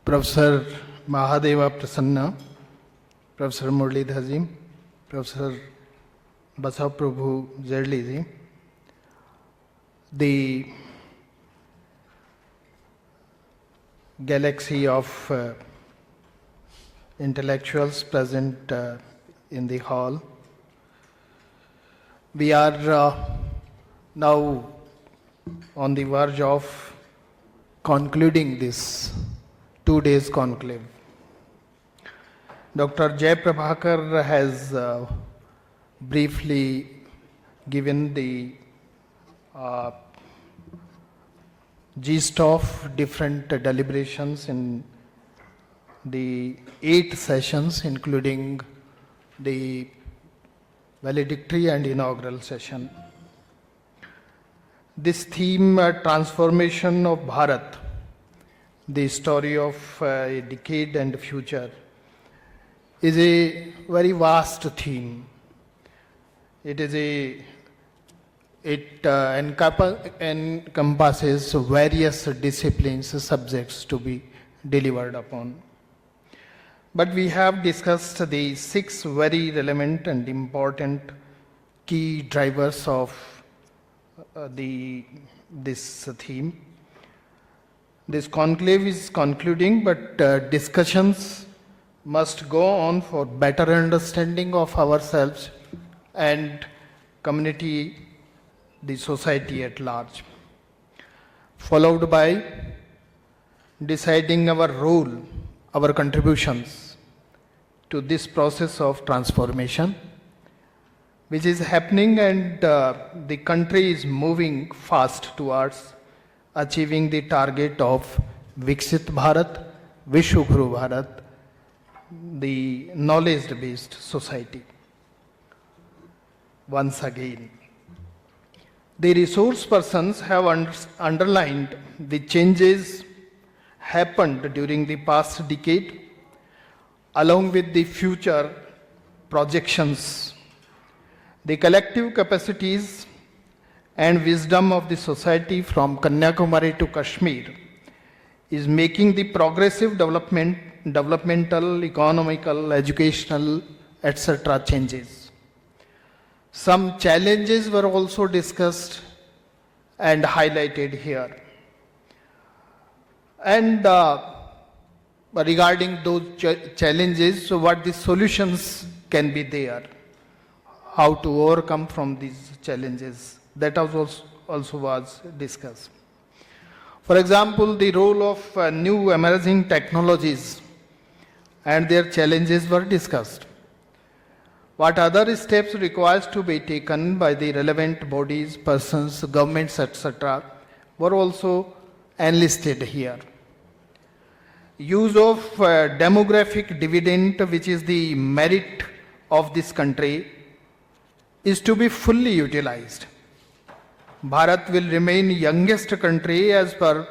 Professor Mahadeva Prasanna, Professor Murlidhar ji, Professor Basav Prabhu Zerli ji, the galaxy of intellectuals present in the hall. We are now on the verge of concluding this 2 days conclave. Dr. Jay Prabhakar has briefly given the gist of different deliberations in the 8 sessions, including the valedictory and inaugural session. This theme, transformation of Bharat, the story of a decade and future, is a very vast theme. It encompasses various disciplines, subjects to be delivered upon. But we have discussed the 6 very relevant and important key drivers of this theme. This conclave is concluding, but discussions must go on for better understanding of ourselves and community, the society at large, followed by deciding our role, our contributions to this process of transformation, which is happening, and the country is moving fast towards achieving the target of Viksit Bharat, Vishwaguru Bharat, the knowledge-based society. Once again, the resource persons have underlined the changes happened during the past decade, along with the future projections. The collective capacities and wisdom of the society from Kanyakumari to Kashmir is making the progressive developmental, economical, educational, etc. changes. Some challenges were also discussed and highlighted here. And regarding those challenges, so what the solutions can be there, how to overcome from these challenges, that also was discussed. For example, the role of new emerging technologies and their challenges were discussed. What other steps required to be taken by the relevant bodies, persons, governments, etc. were also enlisted here. Use of demographic dividend, which is the merit of this country, is to be fully utilized. Bharat will remain youngest country as per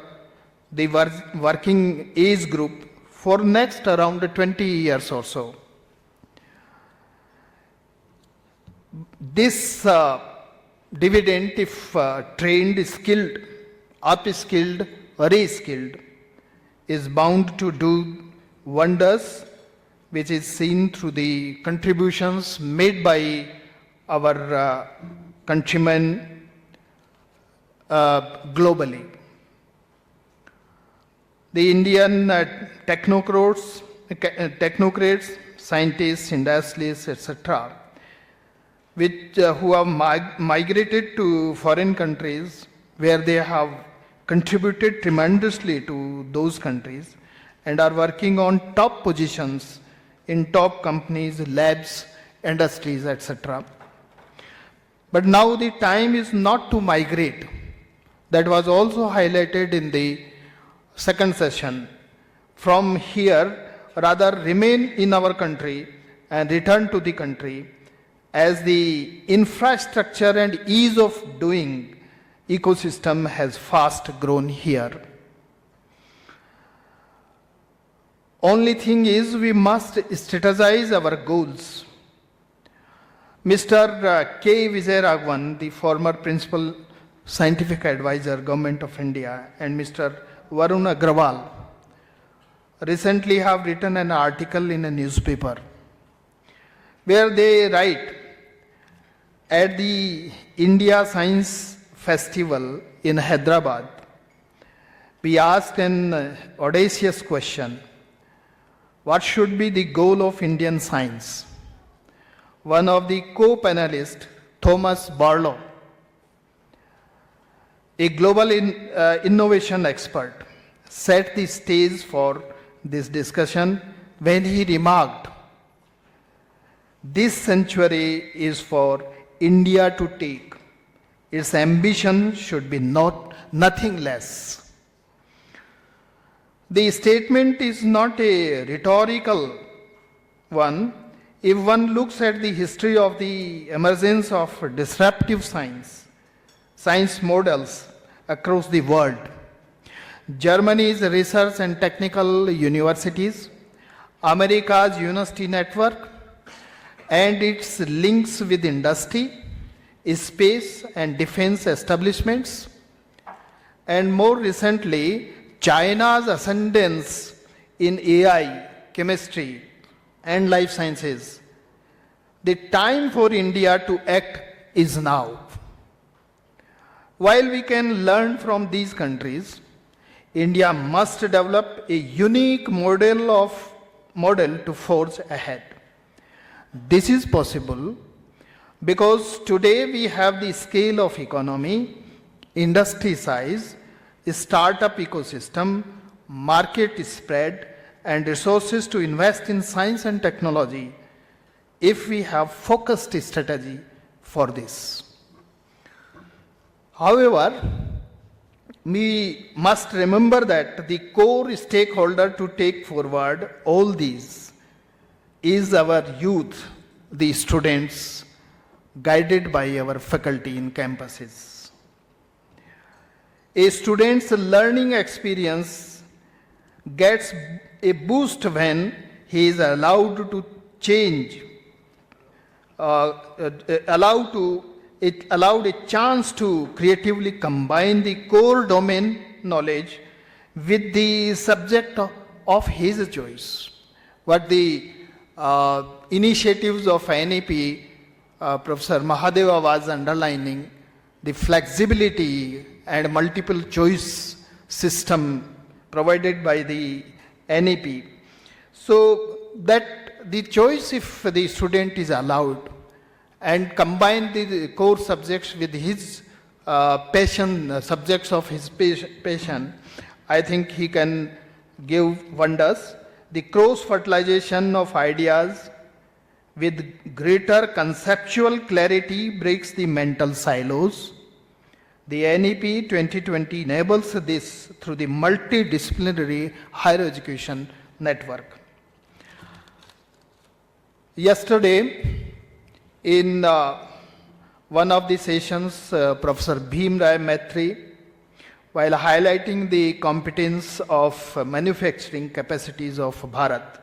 the working age group for next around 20 years or so. This dividend, if trained, skilled, upskilled, reskilled, is bound to do wonders, which is seen through the contributions made by our countrymen globally. The Indian technocrats, scientists, industrialists, etc., who have migrated to foreign countries where they have contributed tremendously to those countries and are working on top positions in top companies, labs, industries, etc. But now the time is not to migrate. That was also highlighted in the second session. From here, rather remain in our country and return to the country, as the infrastructure and ease of doing ecosystem has fast grown here. Only thing is, we must strategize our goals. Mr. K. Vijayaraghavan, the former principal scientific advisor, Government of India, and Mr. Varun Agrawal, recently have written an article in a newspaper where they write, at the India Science Festival in Hyderabad, we asked an audacious question: what should be the goal of Indian science? One of the co-panelists, Thomas Barlow, a global innovation expert, set the stage for this discussion when he remarked, "This century is for India to take. Its ambition should be nothing less." The statement is not a rhetorical one. If one looks at the history of the emergence of disruptive science models across the world, Germany's research and technical universities, America's university network, and its links with industry, space and defense establishments, and more recently, China's ascendance in AI, chemistry, and life sciences. The time for India to act is now. While we can learn from these countries, India must develop a unique model to forge ahead. This is possible because today we have the scale of economy, industry size, startup ecosystem, market spread, and resources to invest in science and technology if we have focused strategy for this. However, we must remember that the core stakeholder to take forward all these is our youth, the students, guided by our faculty in campuses. A student's learning experience gets a boost when he is allowed to change, allowed a chance to creatively combine the core domain knowledge with the subject of his choice. What the initiatives of NEP, Professor Mahadeva was underlining, the flexibility and multiple choice system provided by the NEP. So that the choice, if the student is allowed, and combine the core subjects with his passion, subjects of his passion, I think he can give wonders. The cross-fertilization of ideas with greater conceptual clarity breaks the mental silos. The NEP 2020 enables this through the multidisciplinary higher education network. Yesterday, in one of the sessions, Professor Bhim Rai Maitri, while highlighting the competence of manufacturing capacities of Bharat,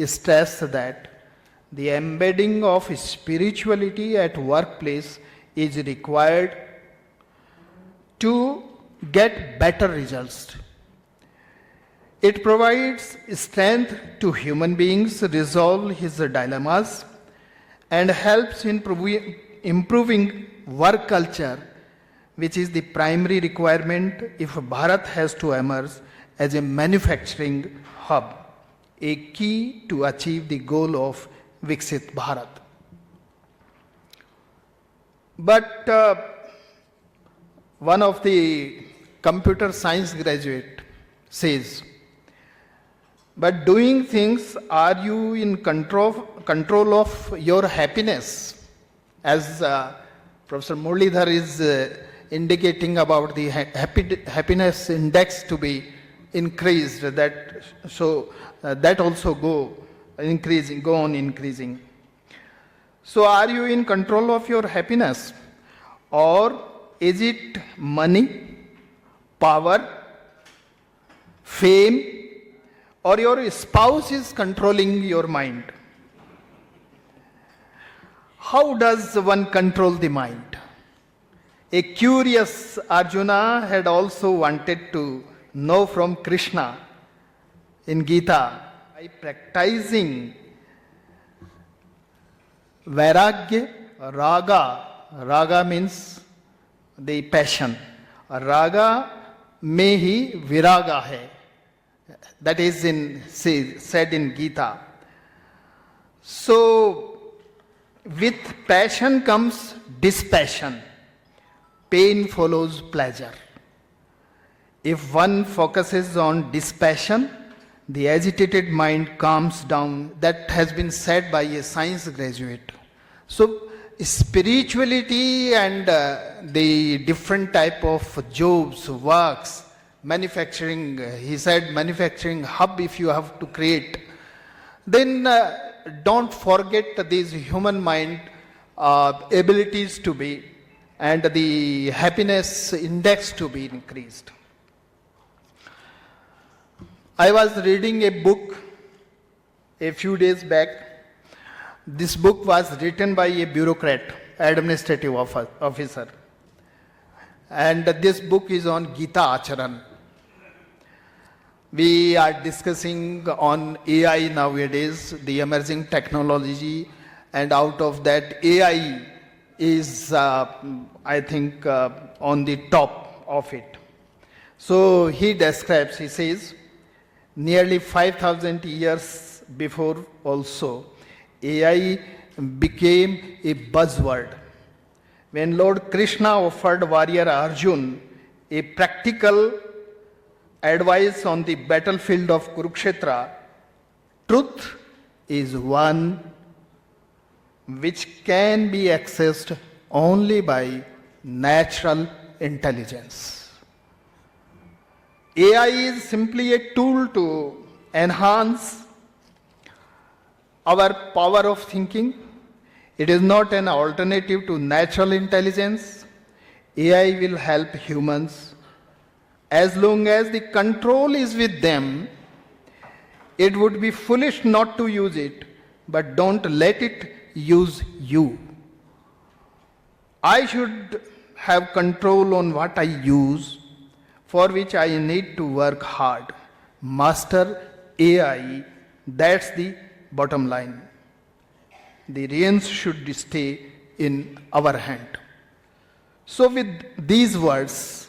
stressed that the embedding of spirituality at workplace is required to get better results. It provides strength to human beings resolve his dilemmas and helps in improving work culture, which is the primary requirement if Bharat has to emerge as a manufacturing hub, a key to achieve the goal of Viksit Bharat. But one of the computer science graduate says, "But doing things, are you in control of your happiness?" As Professor Muralidhar is indicating about the happiness index to be increased, that also go on increasing. So are you in control of your happiness? Or is it money, power, fame, or your spouse is controlling your mind? How does one control the mind? A curious Arjuna had also wanted to know from Krishna in Gita, by practicing Vairagya, raga means the passion. Raga mein hi viraga hai. That is said in Gita. So, with passion comes dispassion. Pain follows pleasure. If one focuses on dispassion, the agitated mind calms down. That has been said by a science graduate. So, spirituality and the different type of jobs, works, manufacturing, he said manufacturing hub if you have to create, then don't forget these human mind abilities to be and the happiness index to be increased. I was reading a book a few days back. This book was written by a bureaucrat, administrative officer. And this book is on Gita Acharan. We are discussing on AI nowadays, the emerging technology, and out of that AI is, I think, on the top of it. So he describes, he says, nearly 5,000 years before also, AI became a buzzword. When Lord Krishna offered warrior Arjun a practical advice on the battlefield of Kurukshetra, truth is one which can be accessed only by natural intelligence. AI is simply a tool to enhance our power of thinking. It is not an alternative to natural intelligence. AI will help humans as long as the control is with them. It would be foolish not to use it, but don't let it use you. I should have control on what I use, for which I need to work hard. Master AI, that's the bottom line. The reins should stay in our hand. So with these words,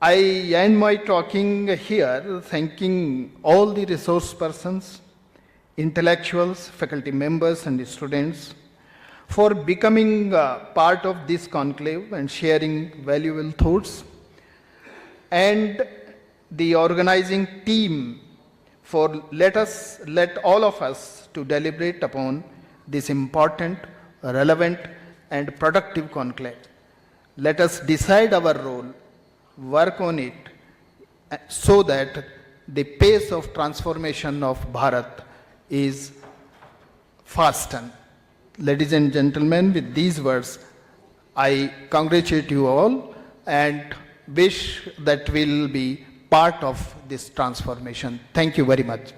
I end my talking here, thanking all the resource persons, intellectuals, faculty members and students for becoming part of this conclave and sharing valuable thoughts, and the organizing team for let all of us to deliberate upon this important, relevant and productive conclave. Let us decide our role, work on it so that the pace of transformation of Bharat is fastened. Ladies and gentlemen, with these words, I congratulate you all and wish that we'll be part of this transformation. Thank you very much.